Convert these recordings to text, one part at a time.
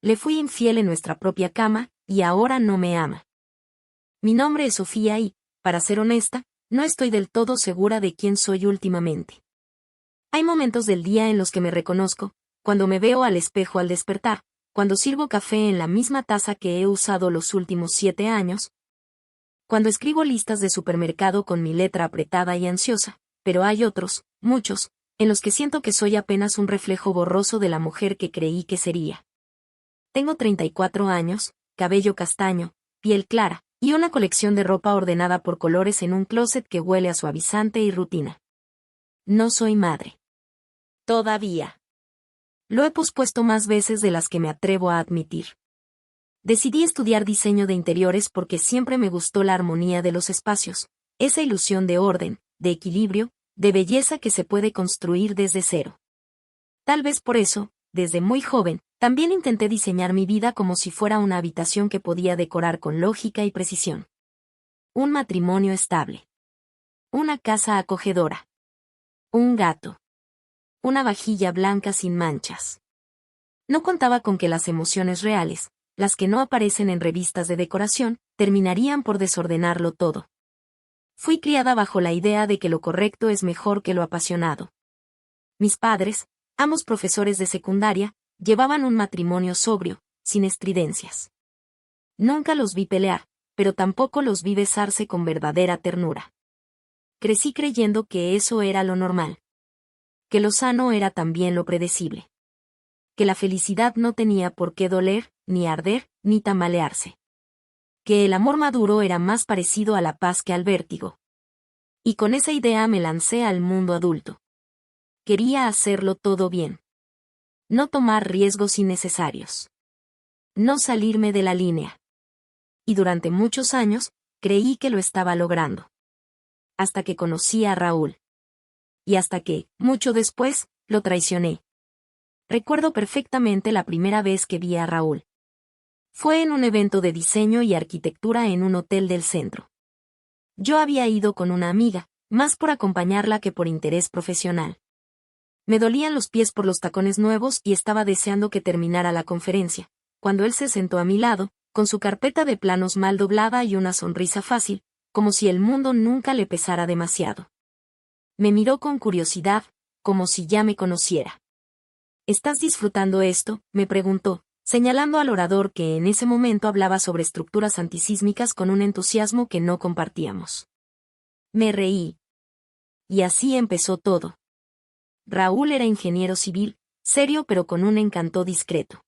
le fui infiel en nuestra propia cama, y ahora no me ama. Mi nombre es Sofía y, para ser honesta, no estoy del todo segura de quién soy últimamente. Hay momentos del día en los que me reconozco, cuando me veo al espejo al despertar, cuando sirvo café en la misma taza que he usado los últimos 7 años, cuando escribo listas de supermercado con mi letra apretada y ansiosa, pero hay otros, muchos, en los que siento que soy apenas un reflejo borroso de la mujer que creí que sería. Tengo 34 años, cabello castaño, piel clara, y una colección de ropa ordenada por colores en un closet que huele a suavizante y rutina. No soy madre. Todavía. Lo he pospuesto más veces de las que me atrevo a admitir. Decidí estudiar diseño de interiores porque siempre me gustó la armonía de los espacios, esa ilusión de orden, de equilibrio, de belleza que se puede construir desde cero. Tal vez por eso, desde muy joven, también intenté diseñar mi vida como si fuera una habitación que podía decorar con lógica y precisión. Un matrimonio estable. Una casa acogedora. Un gato. Una vajilla blanca sin manchas. No contaba con que las emociones reales, las que no aparecen en revistas de decoración, terminarían por desordenarlo todo. Fui criada bajo la idea de que lo correcto es mejor que lo apasionado. Mis padres, ambos profesores de secundaria, llevaban un matrimonio sobrio, sin estridencias. Nunca los vi pelear, pero tampoco los vi besarse con verdadera ternura. Crecí creyendo que eso era lo normal. Que lo sano era también lo predecible. Que la felicidad no tenía por qué doler, ni arder, ni tambalearse. Que el amor maduro era más parecido a la paz que al vértigo. Y con esa idea me lancé al mundo adulto. Quería hacerlo todo bien. No tomar riesgos innecesarios. No salirme de la línea. Y durante muchos años, creí que lo estaba logrando. Hasta que conocí a Raúl. Y hasta que, mucho después, lo traicioné. Recuerdo perfectamente la primera vez que vi a Raúl. Fue en un evento de diseño y arquitectura en un hotel del centro. Yo había ido con una amiga, más por acompañarla que por interés profesional. Me dolían los pies por los tacones nuevos y estaba deseando que terminara la conferencia, cuando él se sentó a mi lado, con su carpeta de planos mal doblada y una sonrisa fácil, como si el mundo nunca le pesara demasiado. Me miró con curiosidad, como si ya me conociera. ¿Estás disfrutando esto?, me preguntó, señalando al orador que en ese momento hablaba sobre estructuras antisísmicas con un entusiasmo que no compartíamos. Me reí. Y así empezó todo. Raúl era ingeniero civil, serio pero con un encanto discreto.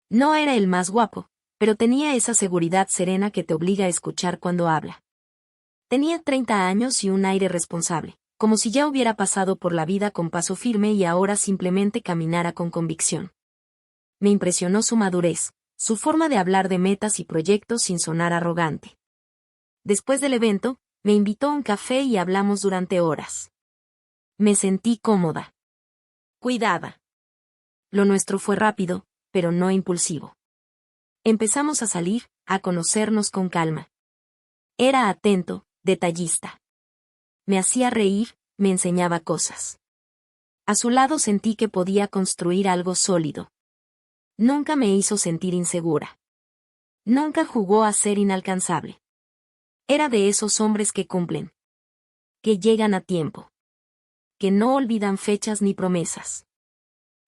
No era el más guapo, pero tenía esa seguridad serena que te obliga a escuchar cuando habla. Tenía 30 años y un aire responsable, como si ya hubiera pasado por la vida con paso firme y ahora simplemente caminara con convicción. Me impresionó su madurez, su forma de hablar de metas y proyectos sin sonar arrogante. Después del evento, me invitó a un café y hablamos durante horas. Me sentí cómoda. Cuidada. Lo nuestro fue rápido, pero no impulsivo. Empezamos a salir, a conocernos con calma. Era atento, detallista. Me hacía reír, me enseñaba cosas. A su lado sentí que podía construir algo sólido. Nunca me hizo sentir insegura. Nunca jugó a ser inalcanzable. Era de esos hombres que cumplen. Que llegan a tiempo. Que no olvidan fechas ni promesas.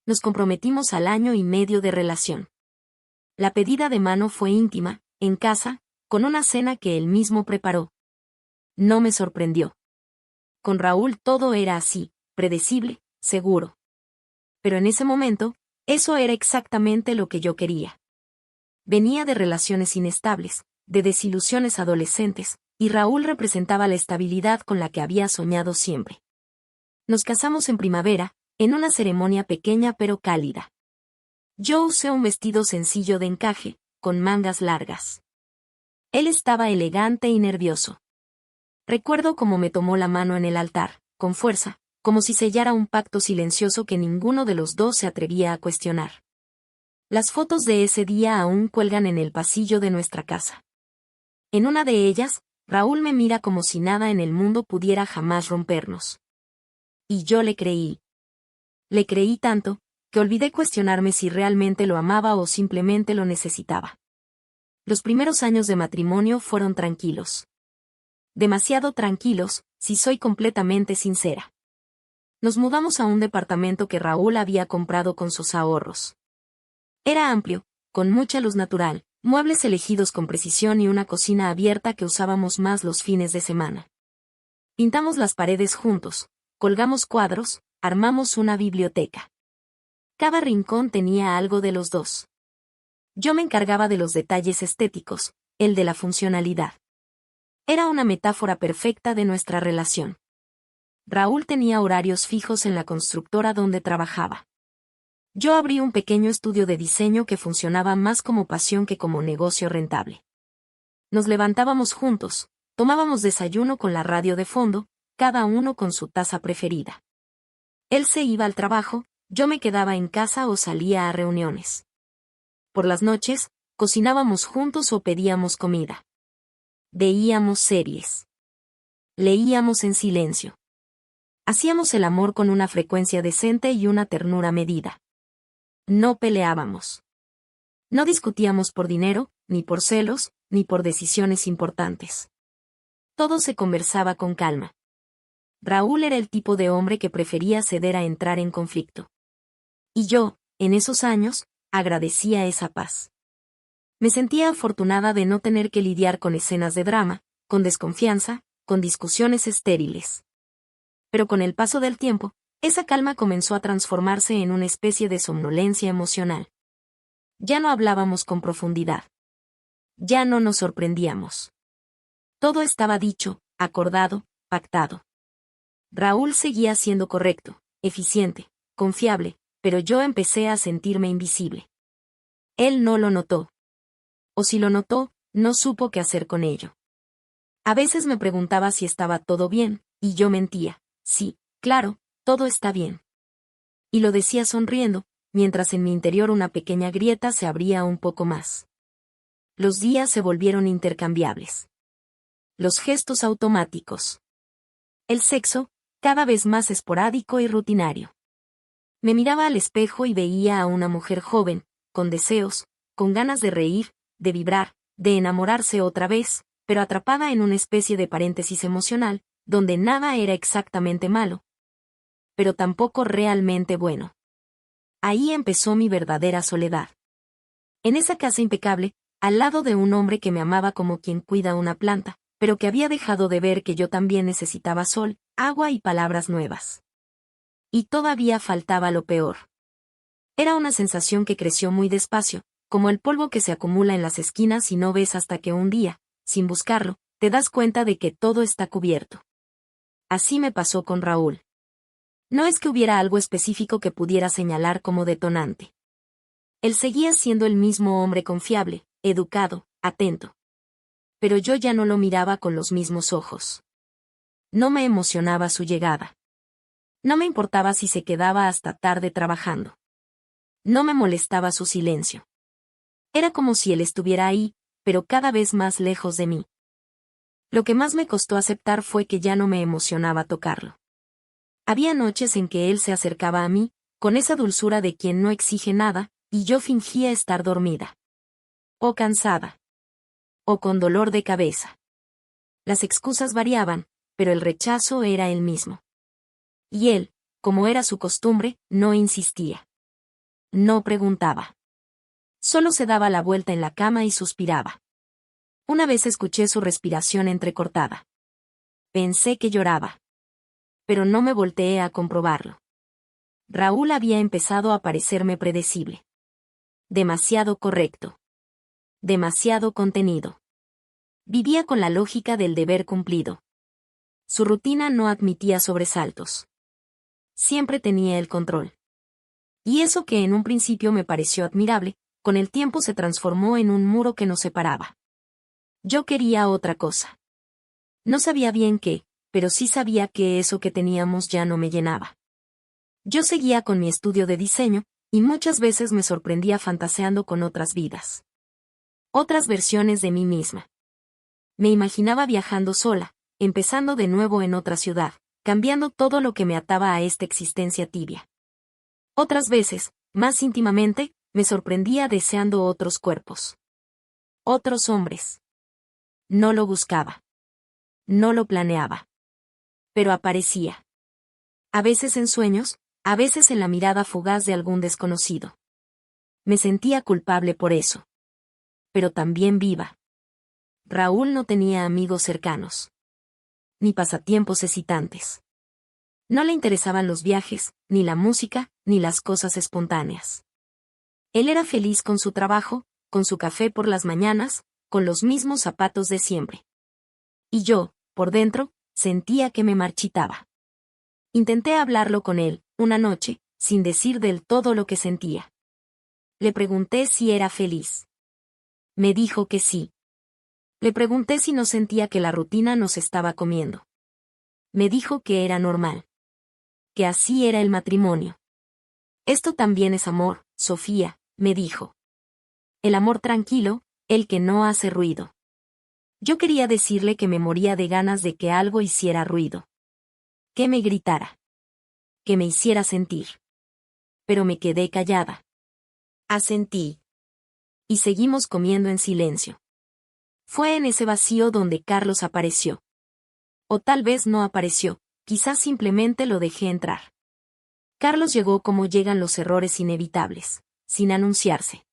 Nos comprometimos al año y medio de relación. La pedida de mano fue íntima, en casa, con una cena que él mismo preparó. No me sorprendió. Con Raúl todo era así, predecible, seguro. Pero en ese momento, eso era exactamente lo que yo quería. Venía de relaciones inestables, de desilusiones adolescentes, y Raúl representaba la estabilidad con la que había soñado siempre. Nos casamos en primavera, en una ceremonia pequeña pero cálida. Yo usé un vestido sencillo de encaje, con mangas largas. Él estaba elegante y nervioso. Recuerdo cómo me tomó la mano en el altar, con fuerza, como si sellara un pacto silencioso que ninguno de los dos se atrevía a cuestionar. Las fotos de ese día aún cuelgan en el pasillo de nuestra casa. En una de ellas, Raúl me mira como si nada en el mundo pudiera jamás rompernos. Y yo le creí. Le creí tanto, que olvidé cuestionarme si realmente lo amaba o simplemente lo necesitaba. Los primeros años de matrimonio fueron tranquilos. Demasiado tranquilos, si soy completamente sincera. Nos mudamos a un departamento que Raúl había comprado con sus ahorros. Era amplio, con mucha luz natural, muebles elegidos con precisión y una cocina abierta que usábamos más los fines de semana. Pintamos las paredes juntos, colgamos cuadros, armamos una biblioteca. Cada rincón tenía algo de los dos. Yo me encargaba de los detalles estéticos, él de la funcionalidad. Era una metáfora perfecta de nuestra relación. Raúl tenía horarios fijos en la constructora donde trabajaba. Yo abrí un pequeño estudio de diseño que funcionaba más como pasión que como negocio rentable. Nos levantábamos juntos, tomábamos desayuno con la radio de fondo, cada uno con su taza preferida. Él se iba al trabajo, yo me quedaba en casa o salía a reuniones. Por las noches, cocinábamos juntos o pedíamos comida. Veíamos series. Leíamos en silencio. Hacíamos el amor con una frecuencia decente y una ternura medida. No peleábamos. No discutíamos por dinero, ni por celos, ni por decisiones importantes. Todo se conversaba con calma. Raúl era el tipo de hombre que prefería ceder a entrar en conflicto. Y yo, en esos años, agradecía esa paz. Me sentía afortunada de no tener que lidiar con escenas de drama, con desconfianza, con discusiones estériles. Pero con el paso del tiempo, esa calma comenzó a transformarse en una especie de somnolencia emocional. Ya no hablábamos con profundidad. Ya no nos sorprendíamos. Todo estaba dicho, acordado, pactado. Raúl seguía siendo correcto, eficiente, confiable, pero yo empecé a sentirme invisible. Él no lo notó. O si lo notó, no supo qué hacer con ello. A veces me preguntaba si estaba todo bien, y yo mentía. Sí, claro, todo está bien. Y lo decía sonriendo, mientras en mi interior una pequeña grieta se abría un poco más. Los días se volvieron intercambiables. Los gestos automáticos. El sexo, cada vez más esporádico y rutinario. Me miraba al espejo y veía a una mujer joven, con deseos, con ganas de reír, de vibrar, de enamorarse otra vez, pero atrapada en una especie de paréntesis emocional, donde nada era exactamente malo, pero tampoco realmente bueno. Ahí empezó mi verdadera soledad. En esa casa impecable, al lado de un hombre que me amaba como quien cuida una planta, pero que había dejado de ver que yo también necesitaba sol, agua y palabras nuevas. Y todavía faltaba lo peor. Era una sensación que creció muy despacio, como el polvo que se acumula en las esquinas y no ves hasta que un día, sin buscarlo, te das cuenta de que todo está cubierto. Así me pasó con Raúl. No es que hubiera algo específico que pudiera señalar como detonante. Él seguía siendo el mismo hombre confiable, educado, atento. Pero yo ya no lo miraba con los mismos ojos. No me emocionaba su llegada. No me importaba si se quedaba hasta tarde trabajando. No me molestaba su silencio. Era como si él estuviera ahí, pero cada vez más lejos de mí. Lo que más me costó aceptar fue que ya no me emocionaba tocarlo. Había noches en que él se acercaba a mí, con esa dulzura de quien no exige nada, y yo fingía estar dormida. O cansada. O con dolor de cabeza. Las excusas variaban, pero el rechazo era el mismo. Y él, como era su costumbre, no insistía. No preguntaba. Solo se daba la vuelta en la cama y suspiraba. Una vez escuché su respiración entrecortada. Pensé que lloraba. Pero no me volteé a comprobarlo. Raúl había empezado a parecerme predecible. Demasiado correcto. Demasiado contenido. Vivía con la lógica del deber cumplido. Su rutina no admitía sobresaltos. Siempre tenía el control. Y eso que en un principio me pareció admirable, con el tiempo se transformó en un muro que nos separaba. Yo quería otra cosa. No sabía bien qué, pero sí sabía que eso que teníamos ya no me llenaba. Yo seguía con mi estudio de diseño, y muchas veces me sorprendía fantaseando con otras vidas. Otras versiones de mí misma. Me imaginaba viajando sola, empezando de nuevo en otra ciudad, cambiando todo lo que me ataba a esta existencia tibia. Otras veces, Más íntimamente, me sorprendía deseando otros cuerpos. Otros hombres. No lo buscaba. No lo planeaba. Pero aparecía. A veces en sueños, a veces en la mirada fugaz de algún desconocido. Me sentía culpable por eso. Pero también viva. Raúl no tenía amigos cercanos. Ni pasatiempos excitantes. No le interesaban los viajes, ni la música, ni las cosas espontáneas. Él era feliz con su trabajo, con su café por las mañanas, con los mismos zapatos de siempre. Y yo, por dentro, sentía que me marchitaba. Intenté hablarlo con él, una noche, sin decir del todo lo que sentía. Le pregunté si era feliz. Me dijo que sí. Le pregunté si no sentía que la rutina nos estaba comiendo. Me dijo que era normal. Que así era el matrimonio. Esto también es amor, Sofía, me dijo. El amor tranquilo, el que no hace ruido. Yo quería decirle que me moría de ganas de que algo hiciera ruido. Que me gritara. Que me hiciera sentir. Pero me quedé callada. Asentí. Y seguimos comiendo en silencio. Fue en ese vacío donde Carlos apareció. O tal vez no apareció, quizás simplemente lo dejé entrar. Carlos llegó como llegan los errores inevitables, sin anunciarse.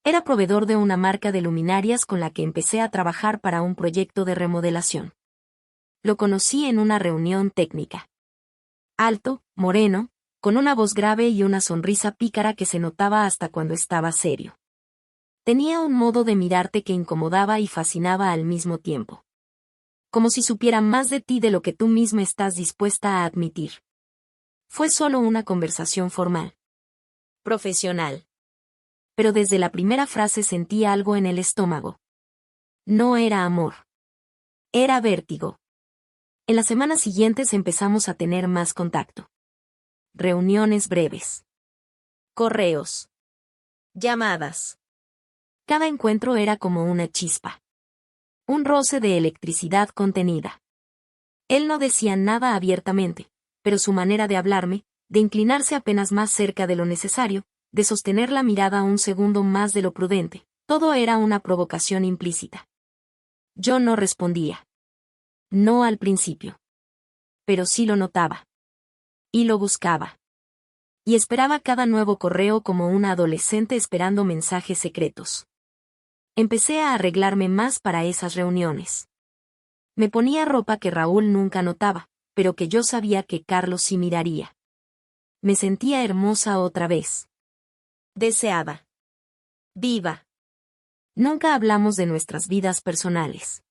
Era proveedor de una marca de luminarias con la que empecé a trabajar para un proyecto de remodelación. Lo conocí en una reunión técnica. Alto, moreno, con una voz grave y una sonrisa pícara que se notaba hasta cuando estaba serio. Tenía un modo de mirarte que incomodaba y fascinaba al mismo tiempo. Como si supiera más de ti de lo que tú misma estás dispuesta a admitir. Fue solo una conversación formal. Profesional. Pero desde la primera frase sentí algo en el estómago. No era amor. Era vértigo. En las semanas siguientes empezamos a tener más contacto. Reuniones breves. Correos. Llamadas. Cada encuentro era como una chispa. Un roce de electricidad contenida. Él no decía nada abiertamente, pero su manera de hablarme, de inclinarse apenas más cerca de lo necesario, de sostener la mirada un segundo más de lo prudente, todo era una provocación implícita. Yo no respondía. No al principio. Pero sí lo notaba. Y lo buscaba. Y esperaba cada nuevo correo como una adolescente esperando mensajes secretos. Empecé a arreglarme más para esas reuniones. Me ponía ropa que Raúl nunca notaba, pero que yo sabía que Carlos sí miraría. Me sentía hermosa otra vez. Deseada. Viva. Nunca hablamos de nuestras vidas personales.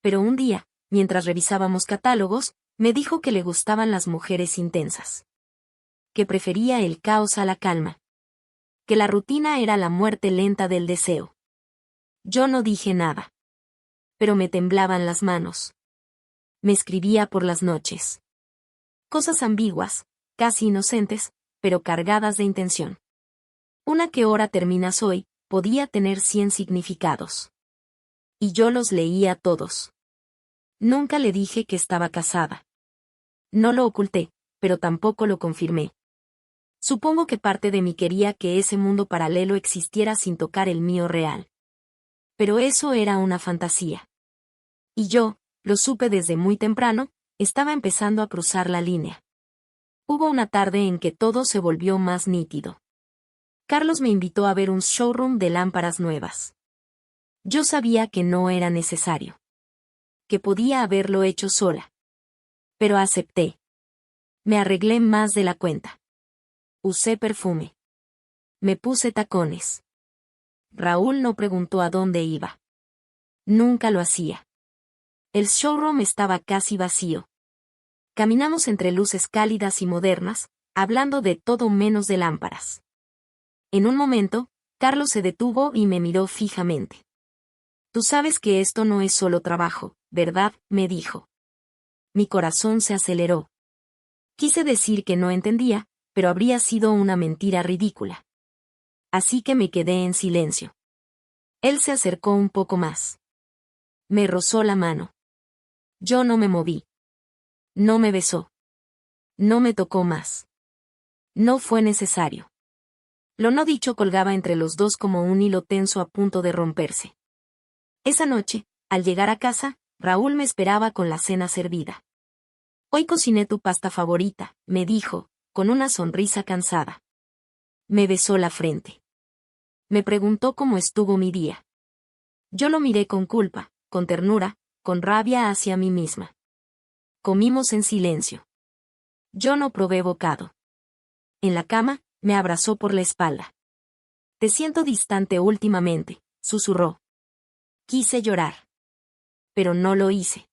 Pero un día, mientras revisábamos catálogos, me dijo que le gustaban las mujeres intensas. Que prefería el caos a la calma. Que la rutina era la muerte lenta del deseo. Yo no dije nada. Pero me temblaban las manos. Me escribía por las noches. Cosas ambiguas, casi inocentes, pero cargadas de intención. Una ¿qué hora terminas hoy? Podía tener 100 significados. Y yo los leía todos. Nunca le dije que estaba casada. No lo oculté, pero tampoco lo confirmé. Supongo que parte de mí quería que ese mundo paralelo existiera sin tocar el mío real. Pero eso era una fantasía. Y yo, lo supe desde muy temprano, estaba empezando a cruzar la línea. Hubo una tarde en que todo se volvió más nítido. Carlos me invitó a ver un showroom de lámparas nuevas. Yo sabía que no era necesario. Que podía haberlo hecho sola. Pero acepté. Me arreglé más de la cuenta. Usé perfume. Me puse tacones. Raúl no preguntó a dónde iba. Nunca lo hacía. El showroom estaba casi vacío. Caminamos entre luces cálidas y modernas, hablando de todo menos de lámparas. En un momento, Carlos se detuvo y me miró fijamente. Tú sabes que esto no es solo trabajo, ¿verdad?, me dijo. Mi corazón se aceleró. Quise decir que no entendía, pero habría sido una mentira ridícula. Así que me quedé en silencio. Él se acercó un poco más. Me rozó la mano. Yo no me moví. No me besó. No me tocó más. No fue necesario. Lo no dicho colgaba entre los dos como un hilo tenso a punto de romperse. Esa noche, al llegar a casa, Raúl me esperaba con la cena servida. Hoy cociné tu pasta favorita, me dijo, con una sonrisa cansada. Me besó la frente. Me preguntó cómo estuvo mi día. Yo lo miré con culpa, con ternura, con rabia hacia mí misma. Comimos en silencio. Yo no probé bocado. En la cama, me abrazó por la espalda. Te siento distante últimamente, susurró. Quise llorar. Pero no lo hice.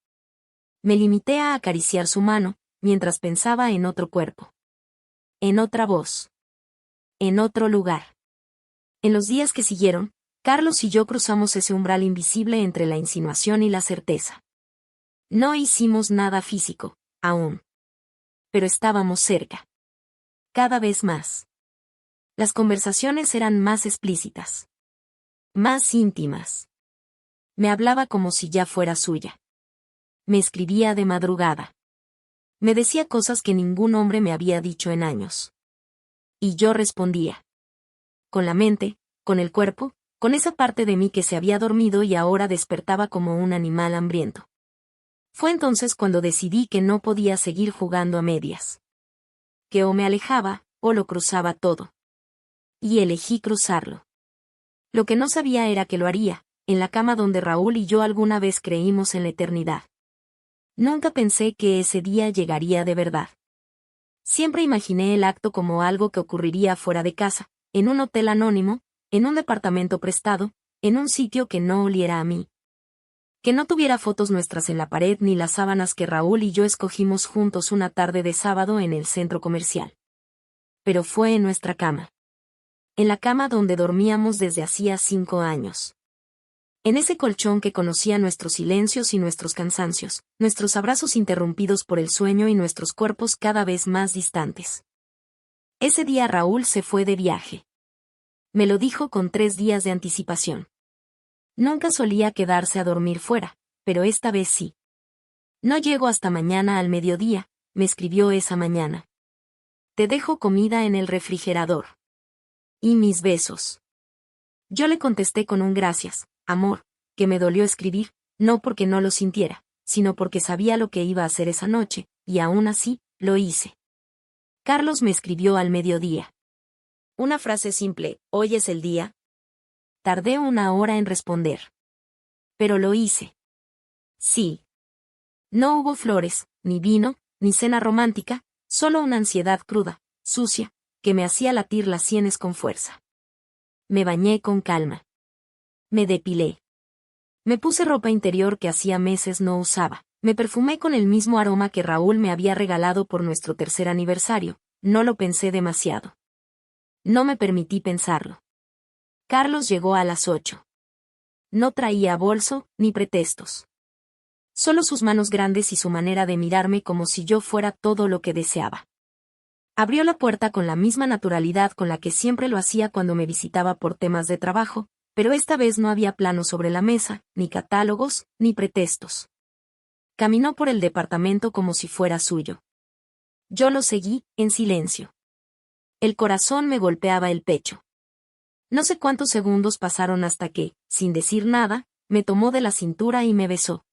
Me limité a acariciar su mano, mientras pensaba en otro cuerpo. En otra voz. En otro lugar. En los días que siguieron, Carlos y yo cruzamos ese umbral invisible entre la insinuación y la certeza. No hicimos nada físico, aún. Pero estábamos cerca. Cada vez más. Las conversaciones eran más explícitas. Más íntimas. Me hablaba como si ya fuera suya. Me escribía de madrugada. Me decía cosas que ningún hombre me había dicho en años. Y yo respondía. Con la mente, con el cuerpo, con esa parte de mí que se había dormido y ahora despertaba como un animal hambriento. Fue entonces cuando decidí que no podía seguir jugando a medias. Que o me alejaba, o lo cruzaba todo. Y elegí cruzarlo. Lo que no sabía era que lo haría, en la cama donde Raúl y yo alguna vez creímos en la eternidad. Nunca pensé que ese día llegaría de verdad. Siempre imaginé el acto como algo que ocurriría fuera de casa, en un hotel anónimo, en un departamento prestado, en un sitio que no oliera a mí. Que no tuviera fotos nuestras en la pared ni las sábanas que Raúl y yo escogimos juntos una tarde de sábado en el centro comercial. Pero fue en nuestra cama. En la cama donde dormíamos desde hacía 5 años. En ese colchón que conocía nuestros silencios y nuestros cansancios, nuestros abrazos interrumpidos por el sueño y nuestros cuerpos cada vez más distantes. Ese día Raúl se fue de viaje. Me lo dijo con 3 días de anticipación. Nunca solía quedarse a dormir fuera, pero esta vez sí. No llego hasta mañana al mediodía, me escribió esa mañana. Te dejo comida en el refrigerador. Y mis besos. Yo le contesté con un gracias, amor, que me dolió escribir, no porque no lo sintiera, sino porque sabía lo que iba a hacer esa noche, y aún así, lo hice. Carlos me escribió al mediodía. Una frase simple, ¿hoy es el día? Tardé 1 hora en responder. Pero lo hice. Sí. No hubo flores, ni vino, ni cena romántica, solo una ansiedad cruda, sucia, que me hacía latir las sienes con fuerza. Me bañé con calma. Me depilé. Me puse ropa interior que hacía meses no usaba. Me perfumé con el mismo aroma que Raúl me había regalado por nuestro 3er aniversario. No lo pensé demasiado. No me permití pensarlo. Carlos llegó a las 8. No traía bolso, ni pretextos. Solo sus manos grandes y su manera de mirarme como si yo fuera todo lo que deseaba. Abrió la puerta con la misma naturalidad con la que siempre lo hacía cuando me visitaba por temas de trabajo, pero esta vez no había planos sobre la mesa, ni catálogos, ni pretextos. Caminó por el departamento como si fuera suyo. Yo lo seguí, en silencio. El corazón me golpeaba el pecho. No sé cuántos segundos pasaron hasta que, sin decir nada, me tomó de la cintura y me besó.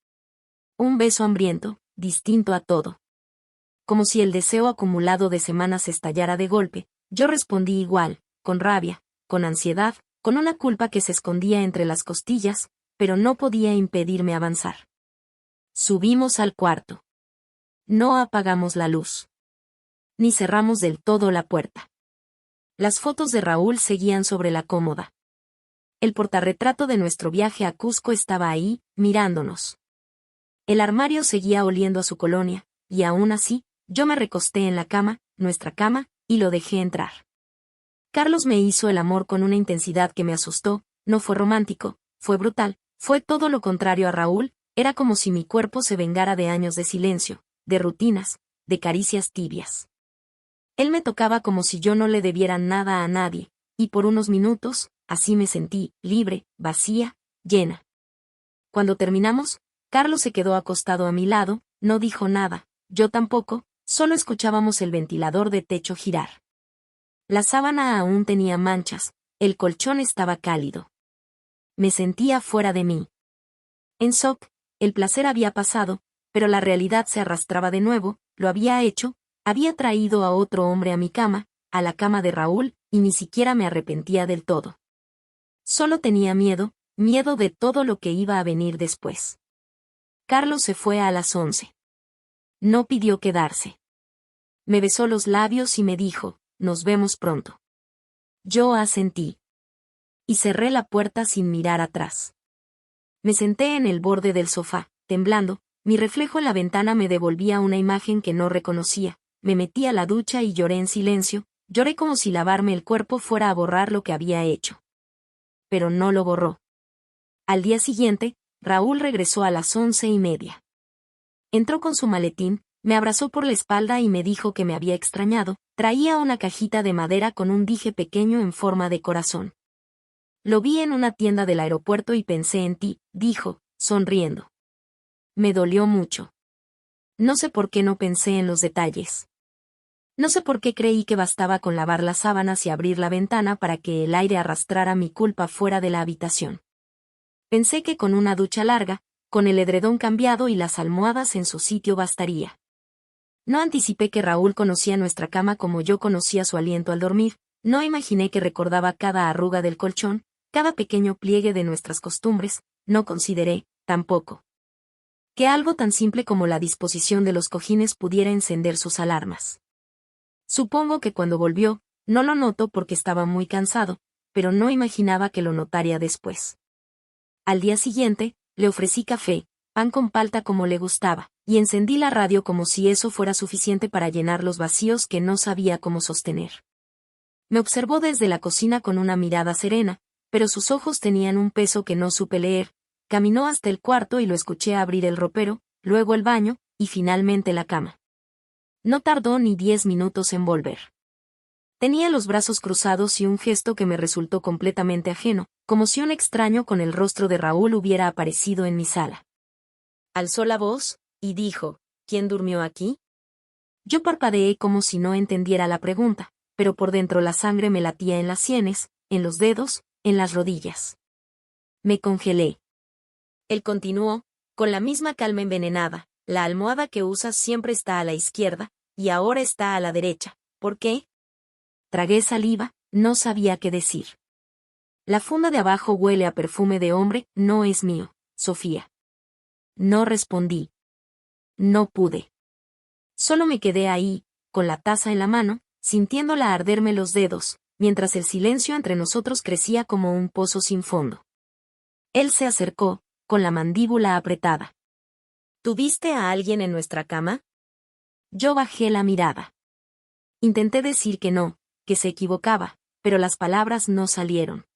Un beso hambriento, distinto a todo. Como si el deseo acumulado de semanas estallara de golpe, yo respondí igual, con rabia, con ansiedad, con una culpa que se escondía entre las costillas, pero no podía impedirme avanzar. Subimos al cuarto. No apagamos la luz. Ni cerramos del todo la puerta. Las fotos de Raúl seguían sobre la cómoda. El portarretrato de nuestro viaje a Cusco estaba ahí, mirándonos. El armario seguía oliendo a su colonia, y aún así, yo me recosté en la cama, nuestra cama, y lo dejé entrar. Carlos me hizo el amor con una intensidad que me asustó, no fue romántico, fue brutal, fue todo lo contrario a Raúl, era como si mi cuerpo se vengara de años de silencio, de rutinas, de caricias tibias. Él me tocaba como si yo no le debiera nada a nadie, y por unos minutos, así me sentí, libre, vacía, llena. Cuando terminamos, Carlos se quedó acostado a mi lado, no dijo nada, yo tampoco, solo escuchábamos el ventilador de techo girar. La sábana aún tenía manchas, el colchón estaba cálido. Me sentía fuera de mí. En shock, el placer había pasado, pero la realidad se arrastraba de nuevo, lo había hecho, había traído a otro hombre a mi cama, a la cama de Raúl, y ni siquiera me arrepentía del todo. Solo tenía miedo de todo lo que iba a venir después. Carlos se fue a las 11. No pidió quedarse. Me besó los labios y me dijo, nos vemos pronto. Yo asentí. Y cerré la puerta sin mirar atrás. Me senté en el borde del sofá, temblando, mi reflejo en la ventana me devolvía una imagen que no reconocía, me metí a la ducha y lloré en silencio, lloré como si lavarme el cuerpo fuera a borrar lo que había hecho. Pero no lo borró. Al día siguiente, Raúl regresó a las 11:30. Entró con su maletín, me abrazó por la espalda y me dijo que me había extrañado, traía una cajita de madera con un dije pequeño en forma de corazón. Lo vi en una tienda del aeropuerto y pensé en ti, dijo, sonriendo. Me dolió mucho. No sé por qué no pensé en los detalles. No sé por qué creí que bastaba con lavar las sábanas y abrir la ventana para que el aire arrastrara mi culpa fuera de la habitación. Pensé que con una ducha larga, con el edredón cambiado y las almohadas en su sitio bastaría. No anticipé que Raúl conocía nuestra cama como yo conocía su aliento al dormir, no imaginé que recordaba cada arruga del colchón, cada pequeño pliegue de nuestras costumbres, no consideré, tampoco, que algo tan simple como la disposición de los cojines pudiera encender sus alarmas. Supongo que cuando volvió, no lo notó porque estaba muy cansado, pero no imaginaba que lo notaría después. Al día siguiente, le ofrecí café, pan con palta como le gustaba, y encendí la radio como si eso fuera suficiente para llenar los vacíos que no sabía cómo sostener. Me observó desde la cocina con una mirada serena, pero sus ojos tenían un peso que no supe leer. Caminó hasta el cuarto y lo escuché abrir el ropero, luego el baño, y finalmente la cama. No tardó ni 10 minutos en volver. Tenía los brazos cruzados y un gesto que me resultó completamente ajeno, como si un extraño con el rostro de Raúl hubiera aparecido en mi sala. Alzó la voz, y dijo, ¿quién durmió aquí? Yo parpadeé como si no entendiera la pregunta, pero por dentro la sangre me latía en las sienes, en los dedos, en las rodillas. Me congelé. Él continuó, con la misma calma envenenada, la almohada que usas siempre está a la izquierda, y ahora está a la derecha. ¿Por qué? Tragué saliva, no sabía qué decir. La funda de abajo huele a perfume de hombre, no es mío, Sofía. No respondí. No pude. Solo me quedé ahí, con la taza en la mano, sintiéndola arderme los dedos, mientras el silencio entre nosotros crecía como un pozo sin fondo. Él se acercó, con la mandíbula apretada. ¿Tuviste a alguien en nuestra cama? Yo bajé la mirada. Intenté decir que no, que se equivocaba, pero las palabras no salieron.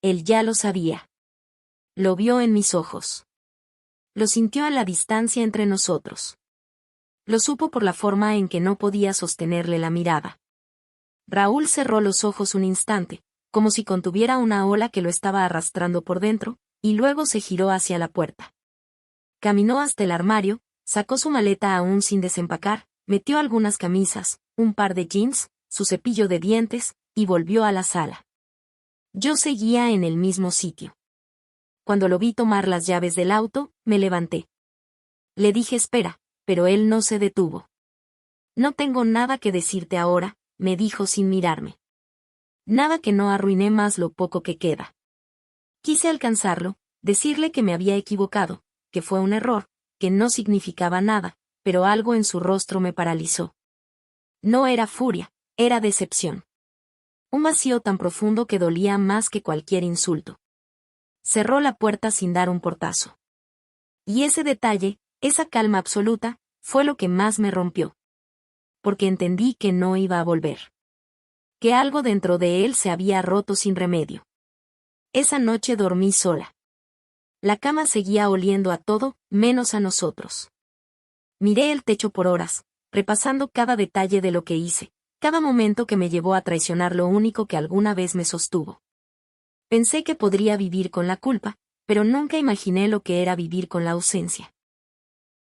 Él ya lo sabía. Lo vio en mis ojos. Lo sintió a la distancia entre nosotros. Lo supo por la forma en que no podía sostenerle la mirada. Raúl cerró los ojos un instante, como si contuviera una ola que lo estaba arrastrando por dentro, y luego se giró hacia la puerta. Caminó hasta el armario, sacó su maleta aún sin desempacar, metió algunas camisas, un par de jeans, su cepillo de dientes, y volvió a la sala. Yo seguía en el mismo sitio. Cuando lo vi tomar las llaves del auto, me levanté. Le dije espera, pero él no se detuvo. No tengo nada que decirte ahora, me dijo sin mirarme. Nada que no arruiné más lo poco que queda. Quise alcanzarlo, decirle que me había equivocado, que fue un error, que no significaba nada, pero algo en su rostro me paralizó. No era furia, era decepción. Un vacío tan profundo que dolía más que cualquier insulto. Cerró la puerta sin dar un portazo. Y ese detalle, esa calma absoluta, fue lo que más me rompió. Porque entendí que no iba a volver. Que algo dentro de él se había roto sin remedio. Esa noche dormí sola. La cama seguía oliendo a todo, menos a nosotros. Miré el techo por horas, repasando cada detalle de lo que hice, cada momento que me llevó a traicionar lo único que alguna vez me sostuvo. Pensé que podría vivir con la culpa, pero nunca imaginé lo que era vivir con la ausencia.